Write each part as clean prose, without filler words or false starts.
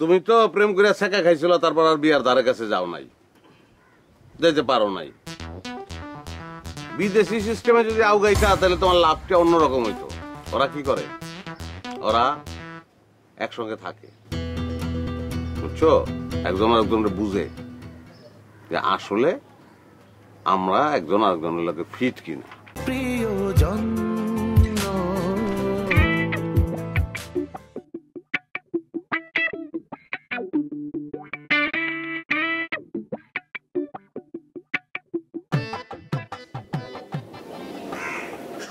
তুমি তো প্রেম করে ছেঁকা খাইছিল, তারপর আর বিয়ার ধারে কাছে যাও নাই, যেতে পারো নাই। বিদেশি সিস্টেমে যদি আউগাইতা তাহলে তোমার লাভটা অন্যরকম হইতো। ওরা কি করে, ওরা একসঙ্গে থাকে, বুঝছো, একজন আরেকজনের বুঝে যে আসলে আমরা একজন আরেকজনের লোকে ফিট কিনা। প্রিয়জন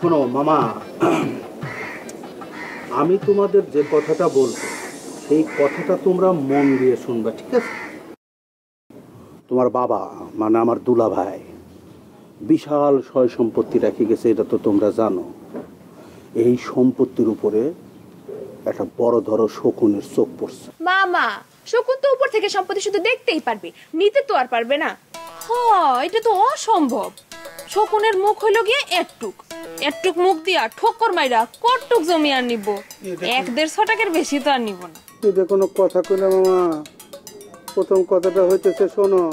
শোনো মামা, আমি তোমাদের যে কথাটা বলবো সেই কথাটা তোমরা মন দিয়ে শুনবা, ঠিক আছে? তোমার বাবা মানে আমার দুলা ভাই বিশাল সয় সম্পত্তি রেখে গেছে, এটা তো তোমরা জানো। এই সম্পত্তির উপরে একটা বড় ধরো শকুনের চোখ পড়ছে। মামা, শকুন তো উপর থেকে সম্পত্তি শুধু দেখতেই পারবে, নিতে তো আর পারবে না। হ্যাঁ, এটা তো অসম্ভব। শকুনের মুখ হইল গিয়ে একটুক মুখ দিয়া ঠোক্কর মাইরা কটটুক জমি আর নিব, 1-1.5 টাকার বেশি তো আর নিব না। এটা কোনো কথা কইলে মামা? প্রথম কথাটা হইতেছে, শোনো,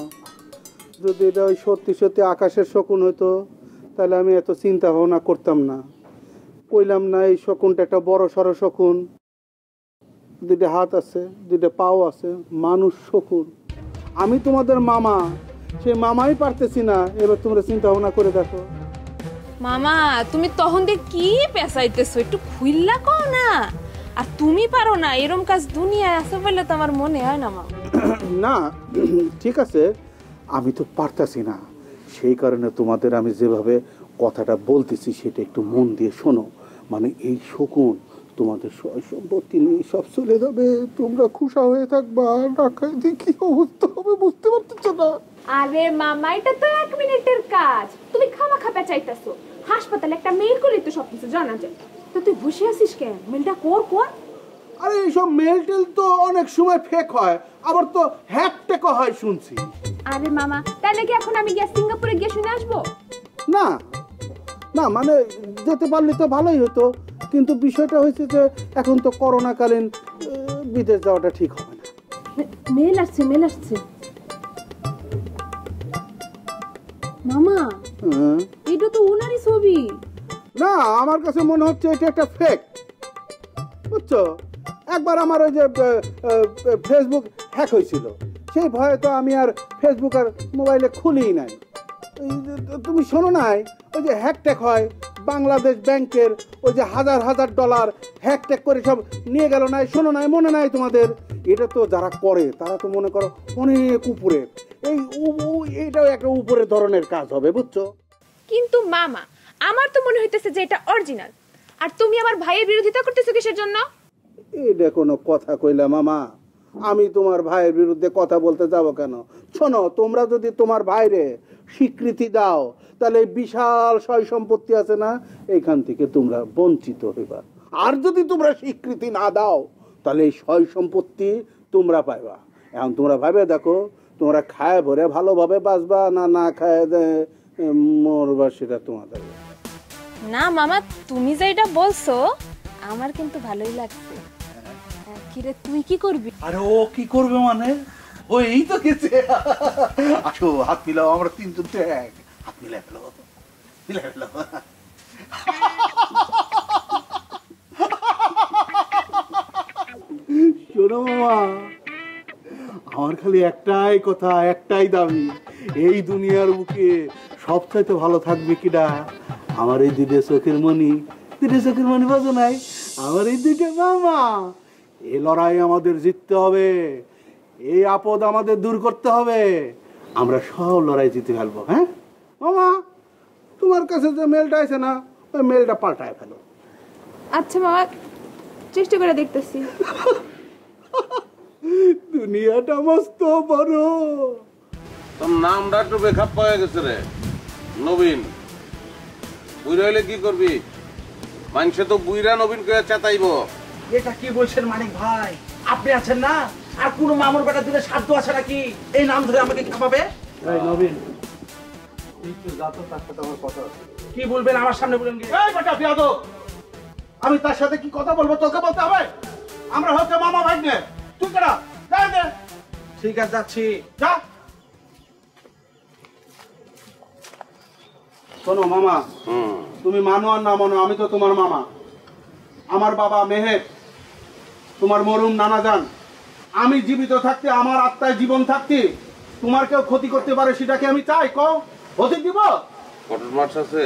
যদি এটা ওই সত্যি সত্যি আকাশের শকুন হইতো তাহলে আমি এত চিন্তা ভাবনা করতাম না। কইলাম না এই শকুনটা একটা বড় সড়ো শকুন, 2টা হাত আছে, 2টা পাও আছে, মানুষ শকুন। আমি তোমাদের মামা, সেই মামাই পারতেছি না। এবার তোমরা চিন্তা ভাবনা করে দেখো। মামা, তুমি তখন দিয়ে কি পেঁচাইতেছো, একটু খুইল্লা কও না। আর তুমি পারো না এরম কাজ দুনিয়ায় আছে বলে তো আমার মনে হয় না। মামা না, ঠিক আছে, আমি তো পারতাছি না, সেই কারণে তোমাদের আমি যেভাবে কথাটা বলতেছি সেটা একটু মন দিয়ে শোনো। মানে এই শকুন তোমাদের সয় সম্পত্তি নিয়ে সব চলে যাবে, তোমরা খুশা হয়ে থাকবা, রাখাই দিয়ে কি অবস্থা হবে বুঝতে পারতেছো না? আরে মামা, এটা তো 1 মিনিটের কাজ, তুমি খামাখা পেঁচাইতেছো। হাসপাতালে একটা মেল করলে তো সবকিছু জানা যায়। তো তুই বসে আছিস কেন? মেলটা কর। আরে এইসব মেল টেল তো অনেক সময় ফেক হয়, আবার তো হ্যাক টেকও হয় শুনছি। আরে মামা, তাহলে কি এখন আমি গিয়ে সিঙ্গাপুরে গিয়ে শুনে আসবো? না না, মানে যেতে পারলে তো ভালোই হতো, কিন্তু বিষয়টা হয়েছে যে এখন তো করোনাকালীন বিদেশ যাওয়াটা ঠিক হবে না। মেল আসছে মামা, এটা তো ওনারই ছবি। না, আমার কাছে মনে হচ্ছে এটা একটা ফেক, বুঝছো? একবার আমার ওই যে ফেসবুক হ্যাক হয়েছিল, সেই ভয়ে তো আমি আর ফেসবুক আর মোবাইলে খুলিই নাই। তুমি শোনো নাই, ওই যে হ্যাকট্যাক হয়, বাংলাদেশ ব্যাংকের ওই যে হাজার ডলার হ্যাকট্যাক করে সব নিয়ে গেল নাই, শোনো নাই, মনে নাই তোমাদের? এটা তো যারা করে তারা তো মনে করো অনেক উপরে, এইটাও একটা উপরের ধরনের কাজ হবে, বুঝছো? কিন্তু মামা, আমার তো মনে হইতেছে যে এটা অরিজিনাল। আর তুমি আমার ভাইয়ের বিরোধিতা করতেছো কিসের জন্য? এটা কোনো কথা কইলা মামা? আমি তোমার ভাইয়ের বিরুদ্ধে কথা বলতে যাব কেন? শোনো, তোমরা যদি তোমার ভাইরে স্বীকৃতি দাও তাহলে বিশাল সয় সম্পত্তি আছে না, এইখান থেকে তোমরা বঞ্চিত হইবা। আর যদি তোমরা স্বীকৃতি না দাও তাহলে এই সয় সম্পত্তি তোমরা পাইবা। এখন তোমরা ভাবে দেখো, তোমরা খায় ভরে ভালোভাবে বাঁচবা না খায় মরবা, সেটা তোমাদের। না মামা, তুমি যেটা বলছো আমার কিন্তু ভালোই লাগছে। কিরে, তুই কি করবি? আরে ও কি করবে মানে? ওই তো গেছে। আসো, হাত মিলাও, আমরা 3 জন এক হাত মিলাই ফেলো। শোনো মামা, আমার খালি একটাই কথা, একটাই দাবি, এই দুনিয়ার বুকে সবচাইতে ভালো থাকবে কিনা? আমার এই 2টা চোখের মনি বাজো নাই, আমার এই 2টা মামা। এই লড়াই আমাদের জিততে হবে, এই আপদ আমাদের দূর করতে হবে, আমরা সব লড়াই জিতে ফেলবো। হ্যাঁ মামা, তোমার কাছে যে মেলটা আছে না, ওই মেলটা পাল্টায় ফেলো। আচ্ছা মামা, চেষ্টা করে দেখতেছি। দুনিয়াটা মস্ত বড়। তোর নামটা একটু বেখাপ পাওয়া গেছে রে নবীন। বুইরা হইলে কি করবি? মানুষে তো বুইরা নবীন করে চেতাইব। এটা কি বলছেন মানিক ভাই? আপনি আছেন না, আর কোন মামুর বেটা দিলে সাধ্য আছে নাকি এই নাম ধরে আমাকে খাপাবে? এই নবীন, একটু যাতো, তার সাথে আমার কথা আছে। কি বলবেন আমার সামনে বলেন? এই বেটা বিয়াদব, আমি তার সাথে কি কথা বলবো তোকে বলতে হবে? আমরা হচ্ছে মামা ভাগ্নে, তুই কেডা? ঠিক আছে যাচ্ছি যা। শোনো মামা, হুম। তুমি মানো আর না মানো, আমি তো তোমার মামা। আমার বাবা মেহের, তোমার মরুম নানা যান, আমি জীবিত থাকতে, আমার আত্মায় জীবন থাকতে তোমার কেউ ক্ষতি করতে পারে সেটাকে আমি চাই? কও, হতে দিব? কটন মাছ আছে,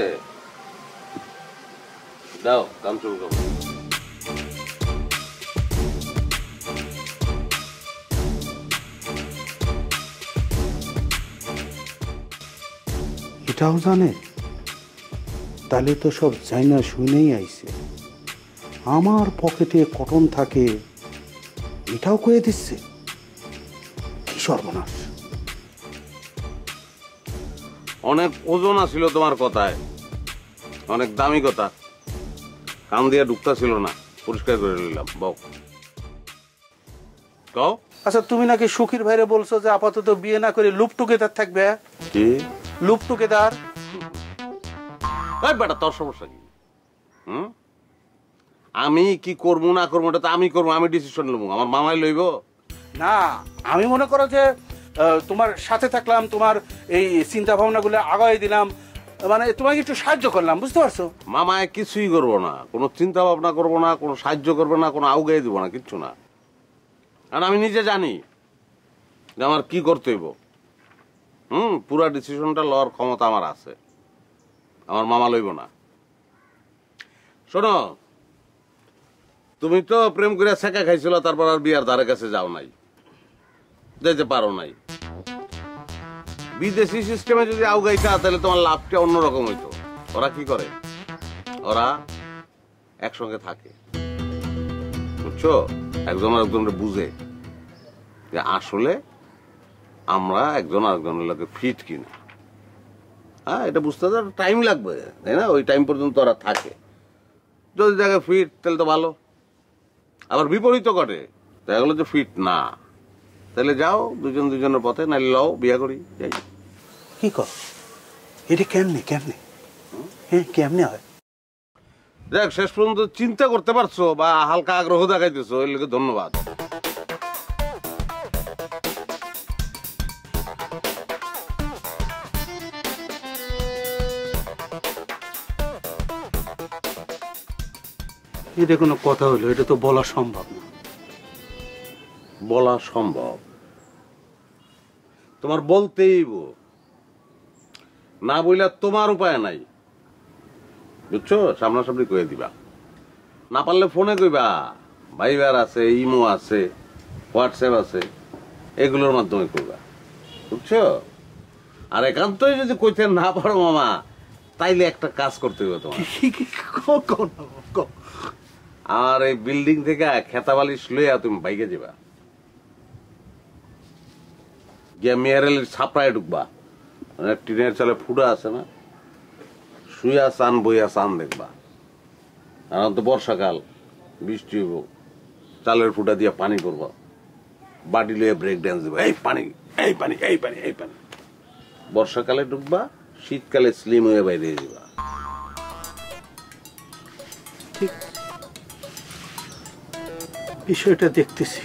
দাও কাম শুরু করো। এটাও জানে? তাহলে তো সব জানা শুনেই আইছে। আমার পকেটে কটন থাকে এটাও কয়ে দিচ্ছে। কি সর্বনাশ! অনেক ওজন আছিল তোমার কথায়, অনেক দামি কথা, কান দিয়ে ঢুকতা ছিল না, পরিষ্কার করে নিলাম। বউ কও। আচ্ছা, তুমি নাকি সুখীর ভাইরে বলছো যে আপাতত বিয়ে না করে লুপ টুগেদার থাকবে? কি লুপ টুগেদার? এই বেটা, তোর সমস্যা কি? আমি কি করবো না করবো এটা তো আমি করবো, আমি ডিসিশন নেবো, আমার মামাই লইব না, আমি মনে করো যে তোমার সাথে থাকলাম, তোমার এই চিন্তা ভাবনাগুলো আগায় দিলাম, মানে তোমাকে একটু সাহায্য করলাম, বুঝতে পারছো? মামায় কিছুই করবো না, কোনো চিন্তা ভাবনা করবো না, কোনো সাহায্য করবে না, কোনো আউগাই দিব না, কিচ্ছু না। আর আমি নিজে জানি যে আমার কি করতে হইব। পুরা ডিসিশনটা লওয়ার ক্ষমতা আমার আছে, আমার মামা লইব না। শোনো, তুমি তো প্রেম করে ছেঁকা খাইছিল, তারপর আর বিয়ার ধারে কাছে যাও নাই, যেতে পারো নাই। বিদেশি সিস্টেমে যদি আউগাইতা তাহলে তোমার লাভটা অন্যরকম হইতো। ওরা কি করে, ওরা একসঙ্গে থাকে, বুঝছো? একজন আরেকজনকে বুঝে যে আসলে আমরা একজন আরেকজনের লোকে ফিট কিনা। হ্যাঁ, এটা বুঝতে টাইম লাগবে, তাই না? ওই টাইম পর্যন্ত ওরা থাকে। যদি দেখে ফিট তাহলে তো ভালো, আবার বিপরীত ঘটে, দেখা গেলো যে ফিট না, তাহলে যাও দুজন দুজনের পথে, নাহলে লও বিয়া করি যাই। কি কর, এটা কেমনে কেমনে হ্যাঁ কেমনে হয়? দেখ, শেষ পর্যন্ত চিন্তা করতে পারছো বা হালকা আগ্রহ দেখাইতেছো, এর লিগে ধন্যবাদ। এটা কোনো কথা হলো? এটা তো বলা সম্ভব না। বলা সম্ভব, তোমার বলতেই না বইলে তোমার উপায় নাই, বুঝছো? সামনাসামনি কয়ে দিবা, না পারলে ফোনে কইবা, ভাইবার আছে, ইমো আছে, হোয়াটসঅ্যাপ আছে, এগুলোর মাধ্যমে কইবা, বুঝছো? আর একান্তই যদি কইতে না পারো মামা, তাইলে একটা কাজ করতে হবে তোমার। আর এই বিল্ডিং থেকে খেতা বালিশ লইয়া তুমি বাইকে যাবা, গিয়া মেয়ারেলের ছাপড়ায় ঢুকবা, টিনের চালে ফুটা আছে না, শুয়া চান বইয়া চান দেখবা। আর তো বর্ষাকাল, বৃষ্টি হইব, চালের ফুটা দিয়ে পানি করবো, বাড়ি লইয়া ব্রেক ড্যান্স দিব, এই পানি এই পানি এই পানি এই পানি। বর্ষাকালে ঢুকবা, শীতকালে স্লিম হয়ে বাইরে যাবা। বিষয়টা দেখতেছি।